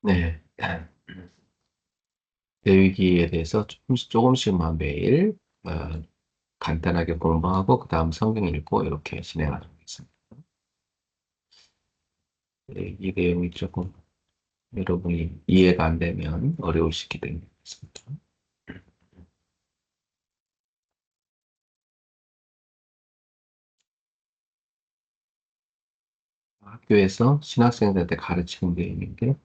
네. 배우기에 대해서 조금씩만 매일 간단하게 공부하고 그 다음 성경 읽고 이렇게 진행하고 있습니다. 네, 이 내용이 조금 여러분이 이해가 안 되면 어려울 수 있기 때문에 그렇습니다. 학교에서 신학생들한테 가르치는 내용인데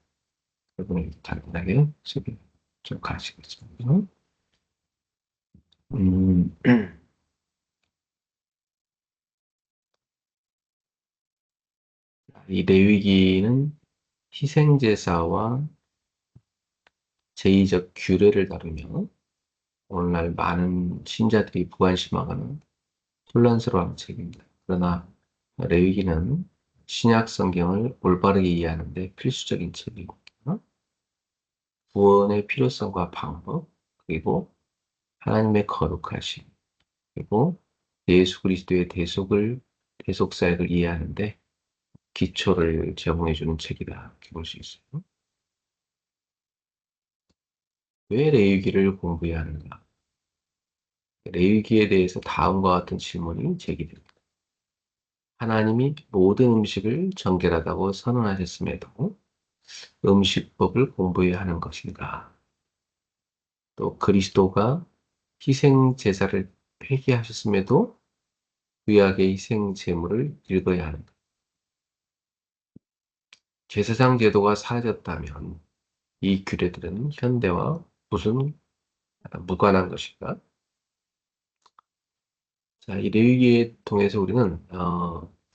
여러분이 간단하게 소개 좀 가르치겠습니다. 음, 이 레위기는 희생제사와 제의적 규례를 다루며 오늘날 많은 신자들이 무관심하거나 혼란스러워하는 책입니다. 그러나 레위기는 신약 성경을 올바르게 이해하는 데 필수적인 책이고 구원의 필요성과 방법, 그리고 하나님의 거룩하심, 그리고 예수 그리스도의 대속 사역을 이해하는 데 기초를 제공해 주는 책이다. 이렇게 볼 수 있어요. 왜 레위기를 공부해야 하는가? 레위기에 대해서 다음과 같은 질문이 제기됩니다. 하나님이 모든 음식을 정결하다고 선언하셨음에도 음식법을 공부해야 하는 것인가? 또 그리스도가 희생 제사를 폐기하셨음에도 구약의 희생 제물을 읽어야 하는가? 제사장 제도가 사라졌다면 이 규례들은 현대와 무슨 무관한 것인가? 자, 이 레위기를 통해서 우리는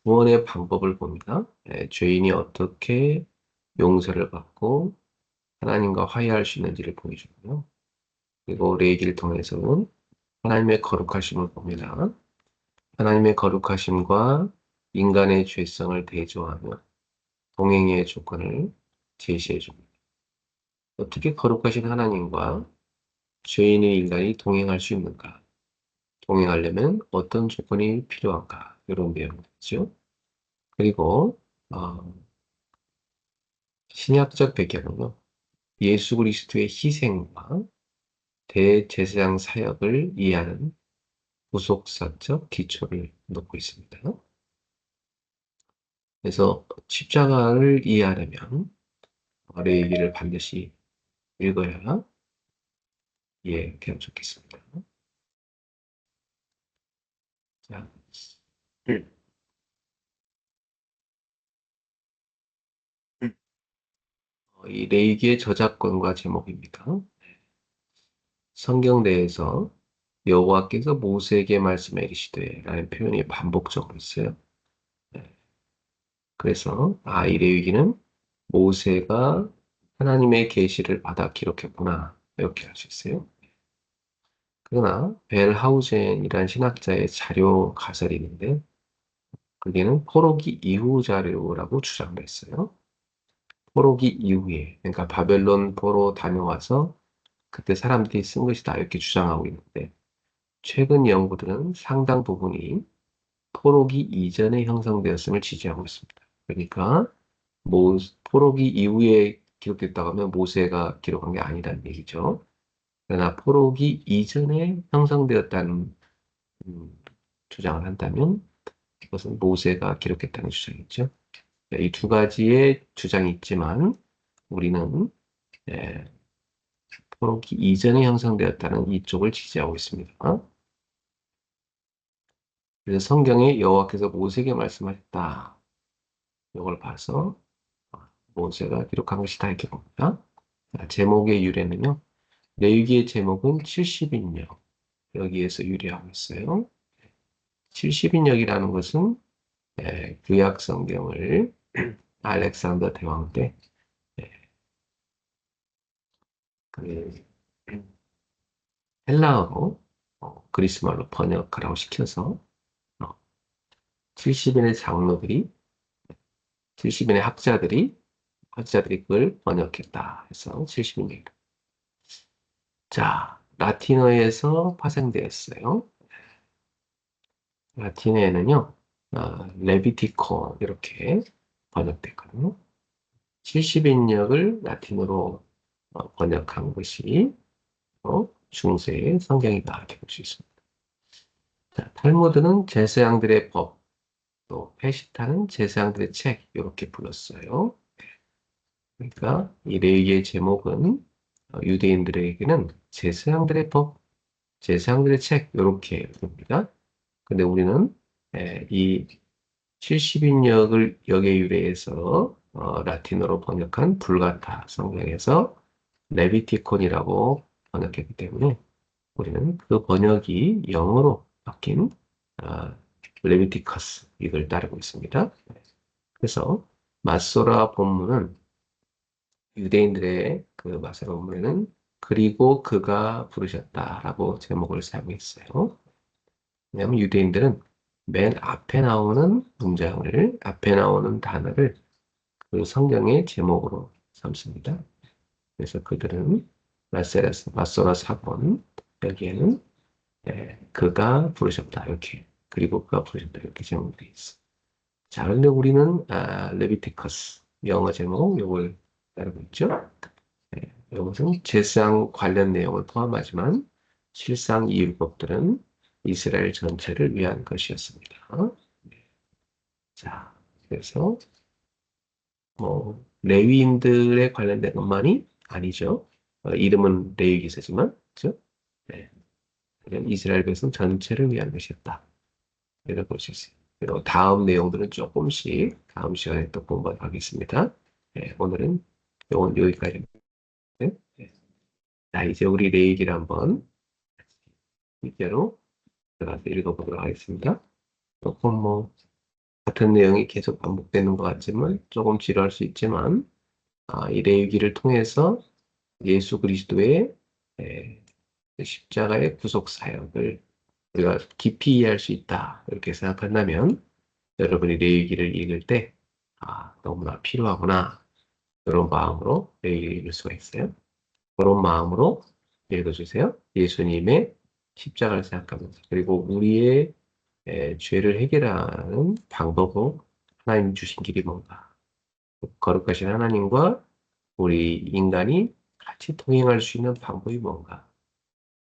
구원의 방법을 봅니다. 죄인이 어떻게 용서를 받고 하나님과 화해할 수 있는지를 보여주고요. 그리고 레위기를 통해서는 하나님의 거룩하심을 봅니다. 하나님의 거룩하심과 인간의 죄성을 대조하며 동행의 조건을 제시해 줍니다. 어떻게 거룩하신 하나님과 죄인의 인간이 동행할 수 있는가? 동행하려면 어떤 조건이 필요한가? 이런 내용이죠. 그리고 신약적 배경은요. 예수 그리스도의 희생과 대제사장 사역을 이해하는 구속사적 기초를 놓고 있습니다. 그래서 십자가를 이해하려면 아래 얘기를 반드시 읽어야 이해하면 좋겠습니다. 자, 음, 이 레이기의 저작권과 제목입니다. 성경 내에서 여호와께서 모세에게 말씀해 이르시되 라는 표현이 반복적으로 있어요. 네. 그래서 이 레위기는 모세가 하나님의 계시를 받아 기록했구나 이렇게 할 수 있어요. 그러나 벨하우젠이라는 신학자의 자료 가설이 있는데 그게는 포로기 이후 자료라고 주장을 했어요. 포로기 이후에, 그러니까 바벨론 포로 다녀와서 그때 사람들이 쓴 것이다 이렇게 주장하고 있는데 최근 연구들은 상당 부분이 포로기 이전에 형성되었음을 지지하고 있습니다. 그러니까 포로기 이후에 기록됐다고 하면 모세가 기록한 게 아니라는 얘기죠. 그러나 포로기 이전에 형성되었다는 음, 주장을 한다면 그것은 모세가 기록했다는 주장이죠. 이 두 가지의 주장이 있지만 우리는 예, 포로기 이전에 형성되었다는 이쪽을 지지하고 있습니다. 그래서 성경에 여호와께서 모세에게 말씀하셨다. 이걸 봐서 모세가 기록한 것이다 이렇게 봅니다. 제목의 유래는요. 레위기의 제목은 70인역 여기에서 유래하고 있어요. 70인역이라는 것은 구약 성경을 알렉산더 대왕 때 예, 그 헬라어로 그리스 말로 번역하라고 시켜서 70인의 장로들이 70인의 학자들이 그걸 번역했다 해서 70인입니다. 자, 라틴어에서 파생되었어요. 라틴어에는요, 레비티코 이렇게 번역됐거든요. 70인역을 라틴어로 번역한 것이 중세의 성경이다 이렇게 볼 수 있습니다. 자, 탈무드는 제사장들의 법, 또 페시타는 제사장들의 책 이렇게 불렀어요. 그러니까 이 레위기의 제목은 유대인들에게는 제사장들의 법, 제사장들의 책 이렇게 봅니다. 근데 우리는 이 70인역을 역에 유래해서 라틴어로 번역한 불가타 성경에서 레비티콘이라고 번역했기 때문에 우리는 그 번역이 영어로 바뀐 아, 레비티커스 이걸 따르고 있습니다. 그래서 마소라 본문은 유대인들의 그 마소라 본문에는 그리고 그가 부르셨다라고 제목을 사용했어요. 왜냐하면 유대인들은 맨 앞에 나오는 문장을, 앞에 나오는 단어를 그 성경의 제목으로 삼습니다. 그래서 그들은 마소라 사본, 여기에는 그가 부르셨다, 이렇게. 그리고 그가 부르셨다, 이렇게 제목되어 있어. 자, 그런데 우리는, 레비티커스, 영어 제목, 요걸 따르고 있죠. 이것은 제사장 관련 내용을 포함하지만, 실상 이 율법들은 이스라엘 전체를 위한 것이었습니다. 자, 그래서 레위인들에 관련된 것만이 아니죠. 이름은 레위기서지만, 그죠? 네. 그냥 이스라엘 백성 전체를 위한 것이었다. 이렇게 볼 수 있어요. 그리고 다음 내용들은 조금씩 다음 시간에 또 공부하겠습니다. 네, 오늘은 요건 여기까지입니다. 네. 자, 이제 우리 레위기를 한번 실제로 들어가서 읽어보도록 하겠습니다. 조금 같은 내용이 계속 반복되는 것 같지만 조금 지루할 수 있지만 이 레위기를 통해서 예수 그리스도의 에, 십자가의 구속 사역을 우리가 깊이 이해할 수 있다 이렇게 생각한다면 여러분이 레위기를 읽을 때 너무나 필요하구나 그런 마음으로 레위기를 읽을 수가 있어요. 그런 마음으로 읽어주세요. 예수님의 십자가를 생각하면서 그리고 우리의 죄를 해결하는 방법으로 하나님 주신 길이 뭔가 거룩하신 하나님과 우리 인간이 같이 동행할 수 있는 방법이 뭔가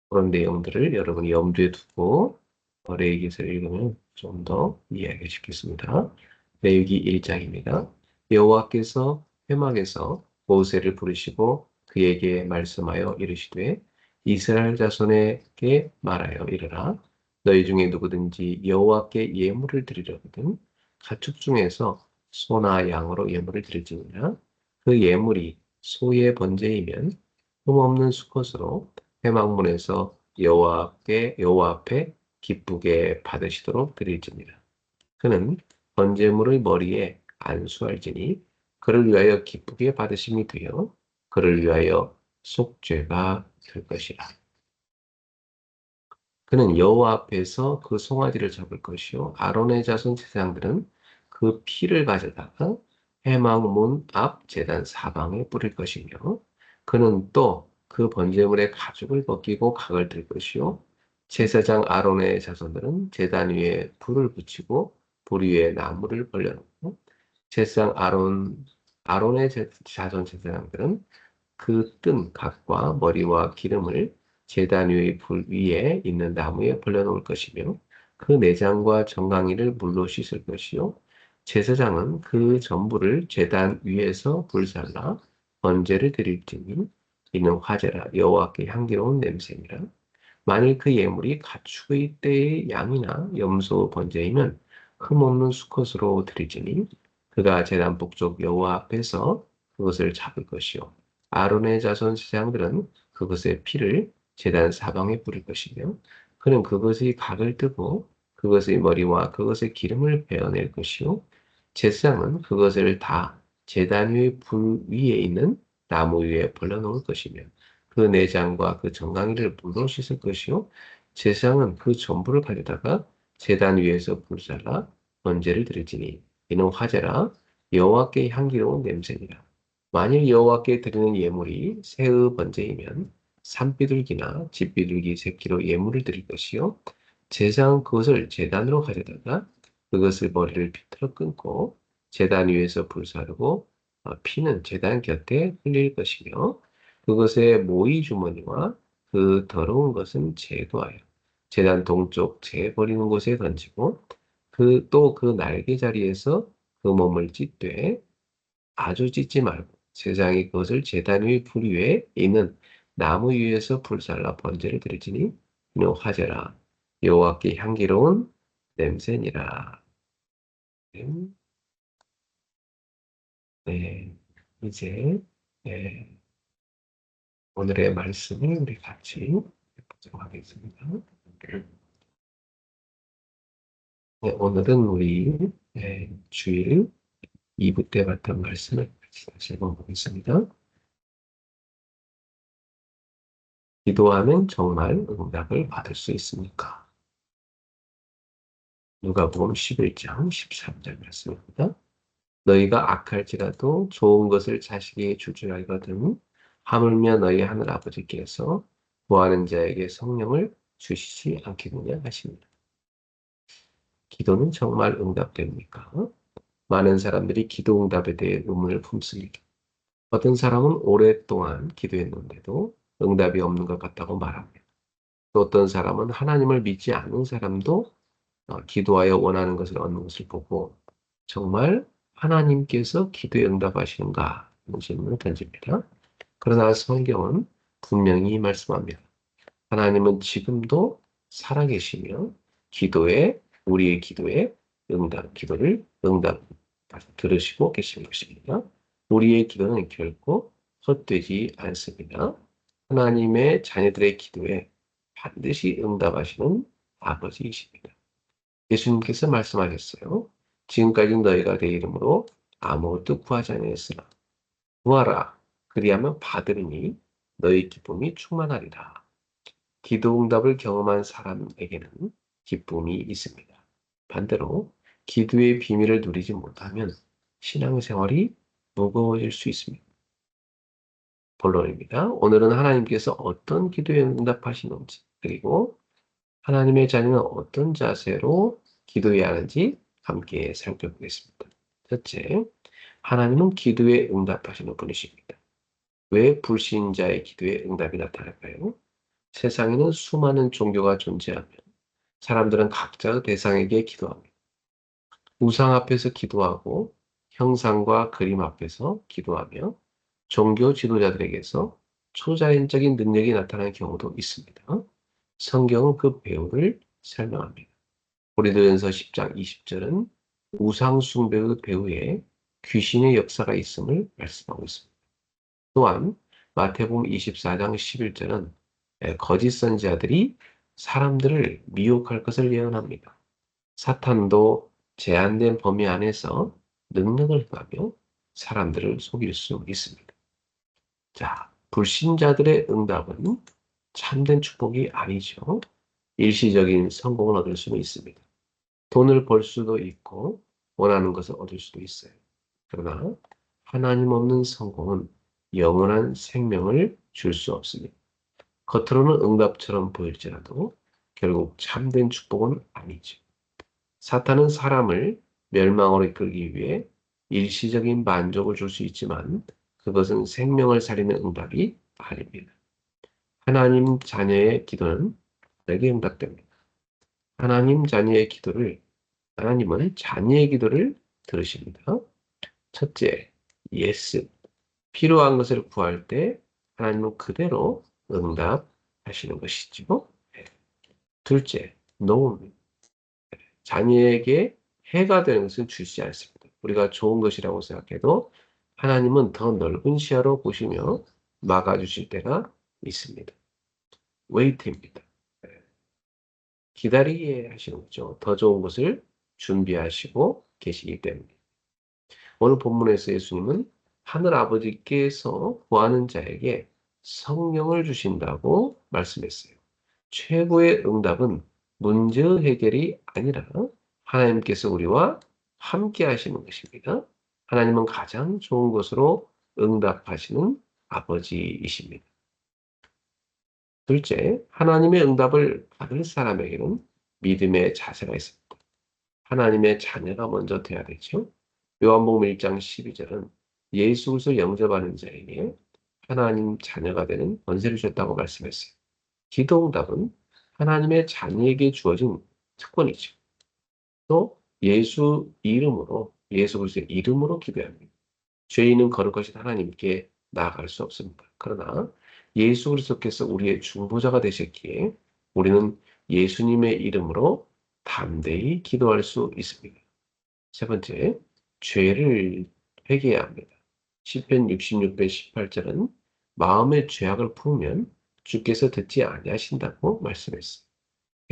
그런 내용들을 여러분이 염두에 두고 레위기서를 읽으면 좀 더 이해하기 쉽겠습니다. 레위기 1장입니다. 여호와께서 회막에서 모세를 부르시고 그에게 말씀하여 이르시되 이스라엘 자손에게 말하여 이르라 너희 중에 누구든지 여호와께 예물을 드리려거든 가축 중에서 소나 양으로 예물을 드릴지니라 그 예물이 소의 번제이면 흠없는 수컷으로 회막문에서 여호와 앞에 기쁘게 받으시도록 드릴지니라. 그는 번제물의 머리에 안수할지니 그를 위하여 기쁘게 받으심이 되어 그를 위하여 속죄가 될 것이라. 그는 여호와 앞에서 그 송아지를 잡을 것이요 아론의 자손 제사장들은 그 피를 가져다가 회막문 앞 제단 사방에 뿌릴 것이며 그는 또 그 번제물의 가죽을 벗기고 각을 들 것이요 제사장 아론의 자손들은 제단 위에 불을 붙이고 불 위에 나무를 벌려놓고 제사장 아론의 자손 제사장들은 그 뜬 각과 머리와 기름을 제단 위의 불 위에 있는 나무에 벌려놓을 것이며 그 내장과 정강이를 물로 씻을 것이요 제사장은 그 전부를 제단 위에서 불살라 번제를 드릴지니 이는 화제라 여호와께 향기로운 냄새니라 만일 그 예물이 가축의 떼의 양이나 염소 번제이면 흠없는 수컷으로 드리지니 그가 제단 북쪽 여호와 앞에서 그것을 잡을 것이요 아론의 자손 제사장들은 그것의 피를 제단 사방에 뿌릴 것이며 그는 그것의 각을 뜨고 그것의 머리와 그것의 기름을 베어낼 것이요 제사장은 그것을 다 제단 위의 불 위에 있는 나무 위에 벌려놓을 것이며 그 내장과 그 정강이를 물로 씻을 것이요 제사장은 그 전부를 가져다가 제단 위에서 불살라 번제를 드릴지니 이는 화제라 여호와께 향기로운 냄새니라 만일 여호와께 드리는 예물이 새의 번제이면 산비둘기나 집비둘기 새끼로 예물을 드릴 것이요 제사장은 그것을 제단으로 가져다가 그것을 머리를 비틀어 끊고 제단 위에서 불사르고 피는 제단 곁에 흘릴 것이며 그것의 모이 주머니와 그 더러운 것은 제거하여 제단 동쪽 재 버리는 곳에 던지고 또 그 날개 자리에서 그 몸을 찢되 아주 찢지 말고 세상이 그것을 제단 위 불 위에 있는 나무 위에서 불살라 번제를 드리지니 이는 화제라 여호와께 향기로운 냄새니라. 네, 네. 이제 네, 오늘의 말씀을 우리 같이 보도록 하겠습니다. 네, 오늘은 우리 주일 2부 때 봤던 말씀을 같이 다시 읽어보겠습니다. 기도하면 정말 응답을 받을 수 있습니까? 누가복음 11장 13절 말씀입니다. 너희가 악할지라도 좋은 것을 자식에게 줄 알거든 하물며 너희 하늘 아버지께서 구하는 자에게 성령을 주시지 않겠느냐 하십니다. 기도는 정말 응답됩니까? 많은 사람들이 기도 응답에 대해 의문을 품습니다. 어떤 사람은 오랫동안 기도했는데도 응답이 없는 것 같다고 말합니다. 또 어떤 사람은 하나님을 믿지 않는 사람도 기도하여 원하는 것을 얻는 것을 보고 정말 하나님께서 기도에 응답하시는가? 이런 질문을 던집니다. 그러나 성경은 분명히 말씀합니다. 하나님은 지금도 살아계시며 우리의 기도에 기도를 응답 들으시고 계신 것입니다. 우리의 기도는 결코 헛되지 않습니다. 하나님의 자녀들의 기도에 반드시 응답하시는 아버지이십니다. 예수님께서 말씀하셨어요. 지금까지 너희가 내 이름으로 아무것도 구하지 아니했으나 구하라. 그리하면 받으리니 너희 기쁨이 충만하리라. 기도 응답을 경험한 사람에게는 기쁨이 있습니다. 반대로 기도의 비밀을 누리지 못하면 신앙생활이 무거워질 수 있습니다. 본론입니다. 오늘은 하나님께서 어떤 기도에 응답하시는지 그리고 하나님의 자녀는 어떤 자세로 기도해야 하는지 함께 살펴보겠습니다. 첫째, 하나님은 기도에 응답하시는 분이십니다. 왜 불신자의 기도에 응답이 나타날까요? 세상에는 수많은 종교가 존재하며 사람들은 각자의 대상에게 기도합니다. 우상 앞에서 기도하고 형상과 그림 앞에서 기도하며 종교 지도자들에게서 초자연적인 능력이 나타나는 경우도 있습니다. 성경은 그 배후를 설명합니다. 고린도전서 10장 20절은 우상 숭배의 배후에 귀신의 역사가 있음을 말씀하고 있습니다. 또한 마태복음 24장 11절은 거짓 선지자들이 사람들을 미혹할 것을 예언합니다. 사탄도 제한된 범위 안에서 능력을 행하며 사람들을 속일 수 있습니다. 자, 불신자들의 응답은 참된 축복이 아니죠. 일시적인 성공을 얻을 수는 있습니다. 돈을 벌 수도 있고 원하는 것을 얻을 수도 있어요. 그러나 하나님 없는 성공은 영원한 생명을 줄 수 없습니다. 겉으로는 응답처럼 보일지라도 결국 참된 축복은 아니죠. 사탄은 사람을 멸망으로 이끌기 위해 일시적인 만족을 줄 수 있지만 그것은 생명을 살리는 응답이 아닙니다. 하나님 자녀의 기도는 내게 응답됩니다. 하나님은 자녀의 기도를 들으십니다. 첫째, 예스. 필요한 것을 구할 때 하나님은 그대로 응답하시는 것이죠. 둘째, no. 자녀에게 해가 되는 것은 주시지 않습니다. 우리가 좋은 것이라고 생각해도 하나님은 더 넓은 시야로 보시며 막아주실 때가 있습니다. 웨이트입니다. 기다리게 하시는 거죠. 더 좋은 것을 준비하시고 계시기 때문에. 오늘 본문에서 예수님은 하늘 아버지께서 구하는 자에게 성령을 주신다고 말씀했어요. 최고의 응답은 문제 해결이 아니라 하나님께서 우리와 함께 하시는 것입니다. 하나님은 가장 좋은 것으로 응답하시는 아버지이십니다. 둘째, 하나님의 응답을 받을 사람에게는 믿음의 자세가 있습니다. 하나님의 자녀가 먼저 돼야 되죠. 요한복음 1장 12절은 예수 그리스도를 영접하는 자에게 하나님 자녀가 되는 권세를 주셨다고 말씀했어요. 기도응답은 하나님의 자녀에게 주어진 특권이죠. 또 예수 이름으로, 예수 그리스도의 이름으로 기도해야 합니다. 죄인은 거룩하신 하나님께 나아갈 수 없습니다. 그러나 예수 그리스도께서 우리의 중보자가 되셨기에 우리는 예수님의 이름으로 담대히 기도할 수 있습니다. 세 번째, 죄를 회개해야 합니다. 시편 66편 18절은 마음의 죄악을 품으면 주께서 듣지 아니하신다고 말씀했어요.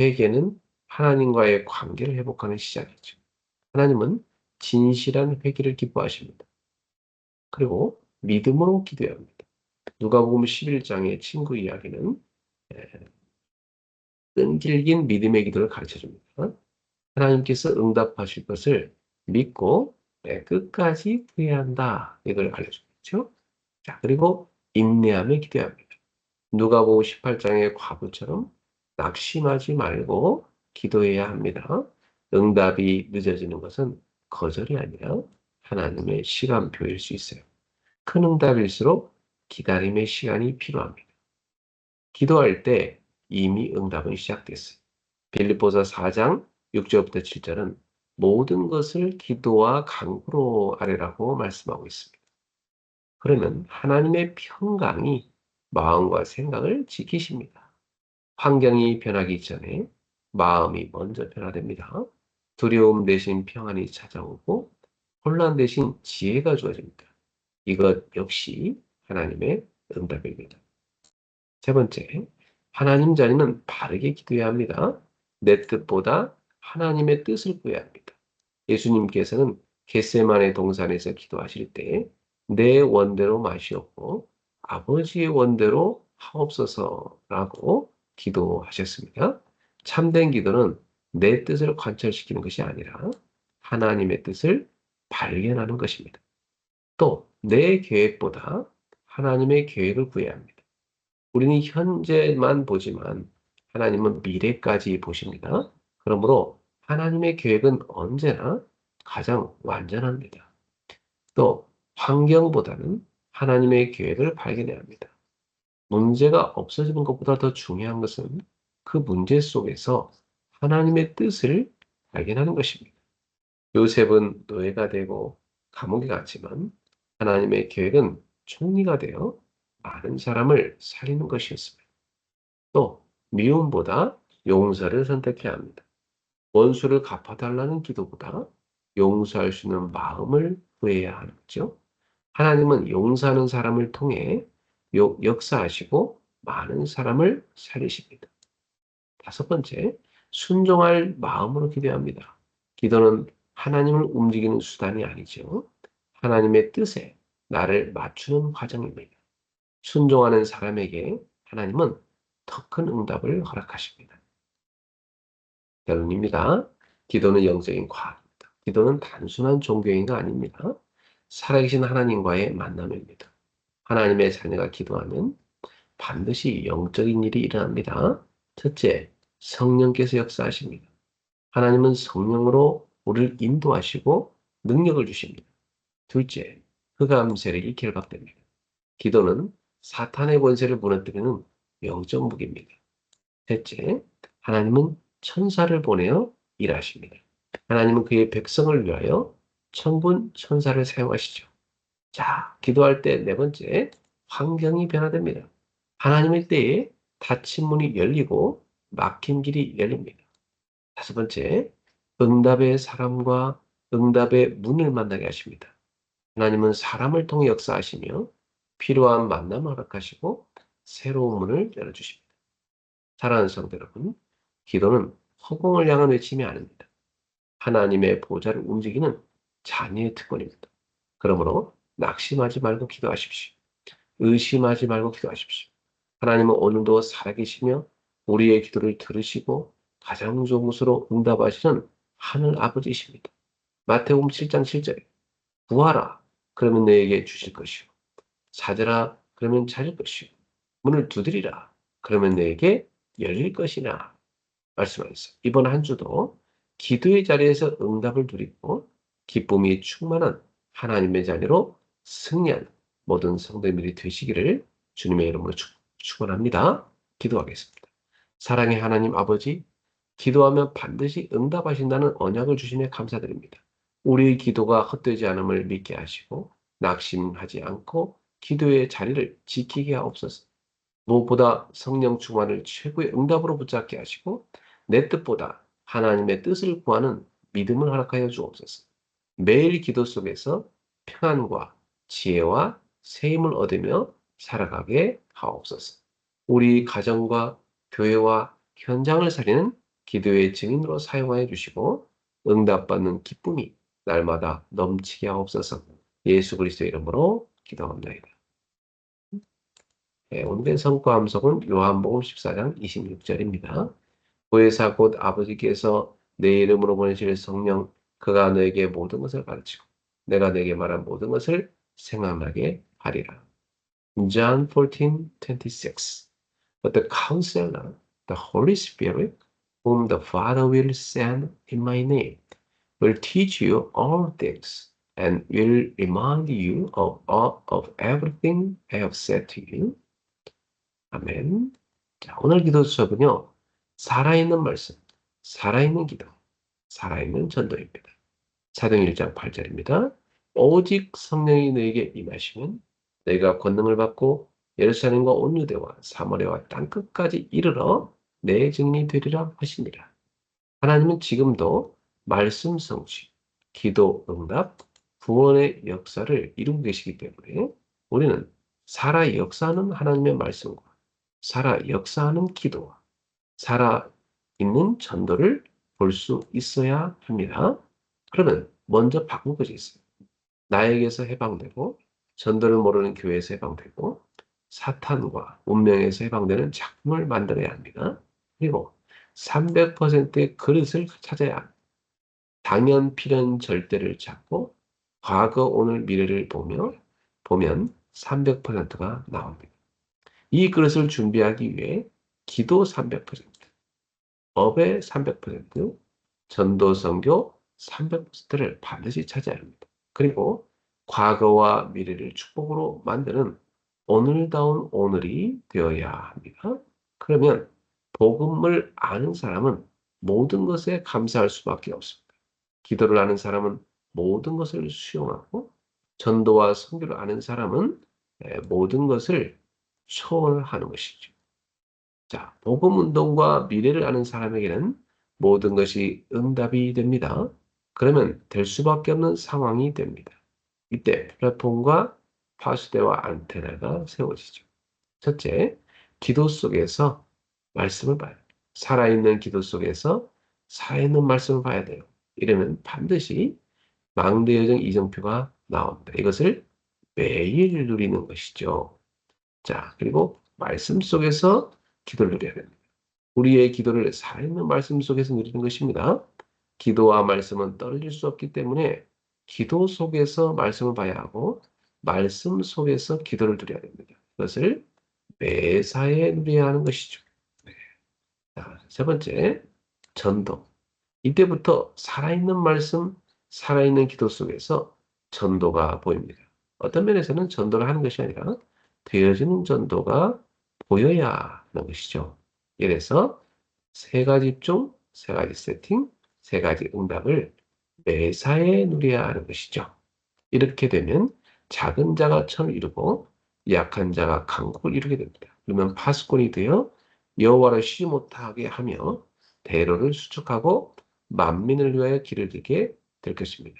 회개는 하나님과의 관계를 회복하는 시작이죠. 하나님은 진실한 회개를 기뻐하십니다. 그리고 믿음으로 기도해야 합니다. 누가복음 11장의 친구 이야기는 끈질긴 믿음의 기도를 가르쳐 줍니다. 하나님께서 응답하실 것을 믿고 끝까지 구해야 한다. 이걸 알려주겠죠. 자, 그리고 인내하며 기도해야 합니다. 누가복음 18장의 과부처럼 낙심하지 말고 기도해야 합니다. 응답이 늦어지는 것은 거절이 아니라 하나님의 시간표일 수 있어요. 큰 응답일수록 기다림의 시간이 필요합니다. 기도할 때 이미 응답은 시작됐어요. 빌립보서 4장 6절부터 7절은 모든 것을 기도와 간구로 아뢰라고 말씀하고 있습니다. 그러면 하나님의 평강이 마음과 생각을 지키십니다. 환경이 변하기 전에 마음이 먼저 변화됩니다. 두려움 대신 평안이 찾아오고 혼란 대신 지혜가 주어집니다. 이것 역시 하나님의 응답입니다. 세 번째, 하나님 자리는 바르게 기도해야 합니다. 내 뜻보다 하나님의 뜻을 구해야 합니다. 예수님께서는 겟세마네 동산에서 기도하실 때 내 원대로 마시옵고 아버지의 원대로 하옵소서라고 기도하셨습니다. 참된 기도는 내 뜻을 관철시키는 것이 아니라 하나님의 뜻을 발견하는 것입니다. 또 내 계획보다 하나님의 계획을 구해야 합니다. 우리는 현재만 보지만 하나님은 미래까지 보십니다. 그러므로 하나님의 계획은 언제나 가장 완전합니다. 또 환경보다는 하나님의 계획을 발견해야 합니다. 문제가 없어지는 것보다 더 중요한 것은 그 문제 속에서 하나님의 뜻을 발견하는 것입니다. 요셉은 노예가 되고 감옥에 갔지만 하나님의 계획은 총리가 되어 많은 사람을 살리는 것이었습니다. 또 미움보다 용서를 선택해야 합니다. 원수를 갚아달라는 기도보다 용서할 수 있는 마음을 구해야 하는 거죠. 하나님은 용서하는 사람을 통해 역사하시고 많은 사람을 살리십니다. 다섯 번째, 순종할 마음으로 기도해야 합니다. 기도는 하나님을 움직이는 수단이 아니죠. 하나님의 뜻에 나를 맞추는 과정입니다. 순종하는 사람에게 하나님은 더 큰 응답을 허락하십니다. 결론입니다. 기도는 영적인 과학입니다. 기도는 단순한 종교행위가 아닙니다. 살아계신 하나님과의 만남입니다. 하나님의 자녀가 기도하면 반드시 영적인 일이 일어납니다. 첫째, 성령께서 역사하십니다. 하나님은 성령으로 우리를 인도하시고 능력을 주십니다. 둘째, 흑암 세력이 결박됩니다. 기도는 사탄의 권세를 무너뜨리는 영적 무기입니다. 셋째, 하나님은 천사를 보내어 일하십니다. 하나님은 그의 백성을 위하여 천군 천사를 사용하시죠. 자, 기도할 때 네 번째, 환경이 변화됩니다. 하나님의 때에 닫힌 문이 열리고 막힌 길이 열립니다. 다섯 번째, 응답의 사람과 응답의 문을 만나게 하십니다. 하나님은 사람을 통해 역사하시며 필요한 만남을 허락하시고 새로운 문을 열어주십니다. 사랑하는 성도 여러분, 기도는 허공을 향한 외침이 아닙니다. 하나님의 보좌를 움직이는 자녀의 특권입니다. 그러므로 낙심하지 말고 기도하십시오. 의심하지 말고 기도하십시오. 하나님은 오늘도 살아계시며 우리의 기도를 들으시고 가장 좋은 것으로 응답하시는 하늘 아버지이십니다. 마태복음 7장 7절에 구하라 그러면 너에게 주실 것이요 찾으라 그러면 찾을 것이요 문을 두드리라 그러면 너에게 열릴 것이나 말씀하셨어요. 이번 한 주도 기도의 자리에서 응답을 누리고 기쁨이 충만한 하나님의 자녀로 승리하는 모든 성도님들이 되시기를 주님의 이름으로 축원합니다. 기도하겠습니다. 사랑의 하나님 아버지, 기도하면 반드시 응답하신다는 언약을 주시니 감사드립니다. 우리의 기도가 헛되지 않음을 믿게 하시고 낙심하지 않고 기도의 자리를 지키게 하옵소서. 무엇보다 성령 충만을 최고의 응답으로 붙잡게 하시고 내 뜻보다 하나님의 뜻을 구하는 믿음을 허락하여 주옵소서. 매일 기도 속에서 평안과 지혜와 새 힘을 얻으며 살아가게 하옵소서. 우리 가정과 교회와 현장을 살리는 기도의 증인으로 사용하여 주시고 응답받는 기쁨이 날마다 넘치게 하옵소서. 예수 그리스도의 이름으로 기도합니다. 네, 오늘의 성과 암송은 요한복음 14장 26절입니다. 보혜사 곧 아버지께서 내 이름으로 보내실 성령 그가 너에게 모든 것을 가르치고 내가 내게 말한 모든 것을 생각나게 하리라. John 14:26 But the counselor, the Holy Spirit, whom the Father will send in my name, will teach you all things and will remind you of everything I have said to you. 아멘. 자, 오늘 기도 수업은요, 살아있는 말씀, 살아있는 기도, 살아있는 전도입니다. 사도행 1장 8절입니다. 오직 성령이 너에게 임하시면 너희가 권능을 받고 예루살렘과 온 유대와 사마리아와 땅끝까지 이르러 내 증인이 되리라 하시니라. 하나님은 지금도 말씀 성취, 기도 응답, 구원의 역사를 이루고 계시기 때문에 우리는 살아 역사하는 하나님의 말씀과 살아 역사하는 기도와 살아 있는 전도를 볼 수 있어야 합니다. 그러면 먼저 바꾼 것이 있어요. 나에게서 해방되고 전도를 모르는 교회에서 해방되고 사탄과 운명에서 해방되는 작품을 만들어야 합니다. 그리고 300%의 그릇을 찾아야 합니다. 당연, 필연, 절대를 찾고 과거, 오늘, 미래를 보면 300%가 나옵니다. 이 그릇을 준비하기 위해 기도 300%, 업의 300%, 전도 선교 300%를 반드시 찾아야 합니다. 그리고 과거와 미래를 축복으로 만드는 오늘다운 오늘이 되어야 합니다. 그러면 복음을 아는 사람은 모든 것에 감사할 수밖에 없습니다. 기도를 아는 사람은 모든 것을 수용하고 전도와 선교를 아는 사람은 모든 것을 초월하는 것이죠. 자, 복음 운동과 미래를 아는 사람에게는 모든 것이 응답이 됩니다. 그러면 될 수밖에 없는 상황이 됩니다. 이때 플랫폼과 파수대와 안테나가 세워지죠. 첫째, 기도 속에서 말씀을 봐요. 살아있는 기도 속에서 살아있는 말씀을 봐야 돼요. 이러면 반드시 망대여정 이정표가 나옵니다. 이것을 매일 누리는 것이죠. 자, 그리고 말씀 속에서 기도를 누려야 됩니다. 우리의 기도를 살아있는 말씀 속에서 누리는 것입니다. 기도와 말씀은 떨어질 수 없기 때문에 기도 속에서 말씀을 봐야 하고 말씀 속에서 기도를 누려야 됩니다. 그것을 매사에 누려야 하는 것이죠. 네. 자, 세 번째, 전도. 이때부터 살아있는 말씀, 살아있는 기도 속에서 전도가 보입니다. 어떤 면에서는 전도를 하는 것이 아니라 되어지는 전도가 보여야 하는 것이죠. 이래서 세 가지 입종, 세 가지 세팅, 세 가지 응답을 매사에 누려야 하는 것이죠. 이렇게 되면 작은 자가 천을 이루고 약한 자가 강국을 이루게 됩니다. 그러면 파수꾼이 되어 여호와를 쉬지 못하게 하며 대로를 수축하고 만민을 위하여 길을 들게 될 것입니다.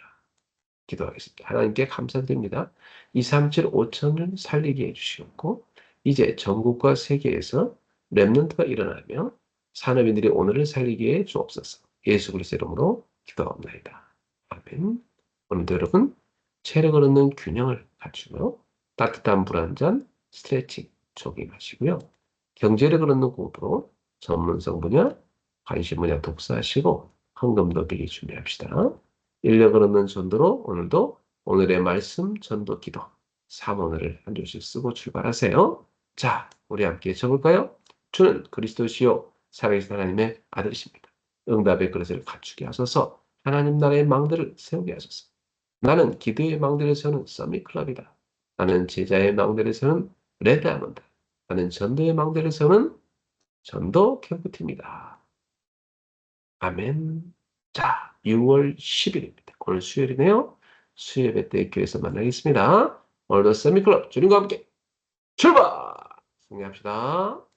기도하겠습니다. 하나님께 감사드립니다. 237 5천을 살리게 해주시고 이제 전국과 세계에서 렘넌트가 일어나며 산업인들이 오늘을 살리게 해 주옵소서. 예수 그리스도 이름으로 기도합니다. 아멘. 오늘도 여러분 체력을 얻는 균형을 갖추며 따뜻한 물 한 잔, 스트레칭, 조깅하시고요. 경제력을 얻는 공부로 전문성 분야, 관심 분야 독서하시고 헌금도 미리 준비합시다. 인력을 얻는 전도로 오늘도 오늘의 말씀 전도 기도 3원을 한 줄씩 쓰고 출발하세요. 자, 우리 함께 적을까요? 주는 그리스도시요 살아계신 하나님의 아들이십니다. 응답의 그릇을 갖추게 하소서. 하나님 나라의 망대를 세우게 하소서. 나는 기도의 망대를 세우는 서밋클럽이다. 나는 제자의 망대에서는 레드아몬드. 나는 전도의 망대에서는 전도 캠프팀이다. 아멘. 자, 6월 10일입니다. 오늘 수요일이네요. 수요예배 때 교회에서 만나겠습니다. 오늘도 세미클럽 주님과 함께 출발! 승리합시다.